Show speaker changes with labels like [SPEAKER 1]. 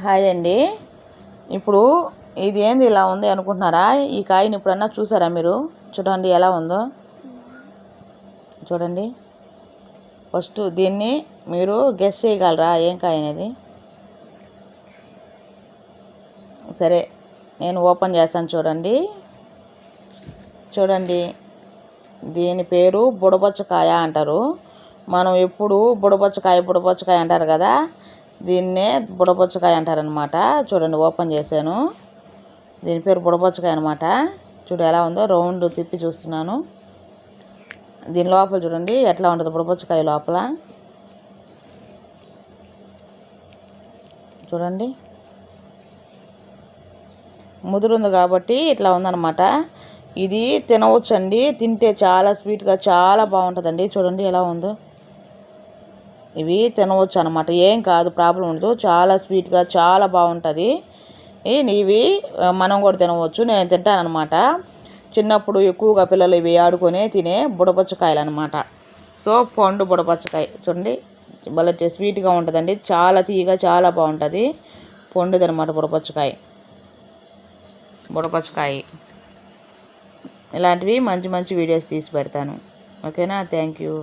[SPEAKER 1] Hi అండి. ఇప్పుడు ఇది ఏంది ఇలా ఉంది అనుకుంటున్నారా? ఈ కాయని ఎప్పుడన్నా చూసారా మీరు? చూడండి ఎలా ఉందో చూడండి. ఫస్ట్ దీన్ని మీరు గెస్ చేయగలరా ఏం కాయ అనేది? సరే నేను ఓపెన్ చేస్తాను. చూడండి దీని పేరు బుడబొచ్చకాయ అంటారు. మనం ఎప్పుడు బుడబొచ్చకాయ అంటారు కదా, దీన్నే బుడబొచ్చకాయ అంటారనమాట. చూడండి ఓపెన్ చేశాను. దీని పేరు బుడబొచ్చకాయ అనమాట. చూడు ఎలా ఉందో, రౌండ్ తిప్పి చూస్తున్నాను. దీని లోపల చూడండి ఎట్లా ఉంటుంది బుడబొచ్చకాయ లోపల. చూడండి ముదురుంది కాబట్టి ఇట్లా ఉందన్నమాట. ఇది తినవచ్చండి, తింటే చాలా స్వీట్గా చాలా బాగుంటుందండి. చూడండి ఎలా ఉందో. ఇవి తినవచ్చు అనమాట, ఏం కాదు, ప్రాబ్లం ఉండదు. చాలా స్వీట్గా చాలా బాగుంటుంది. ఇవి మనం కూడా తినవచ్చు, నేను తింటానమాట. చిన్నప్పుడు ఎక్కువగా పిల్లలు ఇవి ఆడుకొని తినే బుడపచ్చకాయలు అనమాట. సో పండు బుడపచ్చకాయ చూడండి భలే స్వీట్గా ఉంటుందండి, చాలా తీయగా చాలా బాగుంటుంది. పండుది అనమాట బుడపచ్చకాయ. ఇలాంటివి మంచి మంచి వీడియోస్ తీసి పెడతాను. ఓకేనా? Thank you.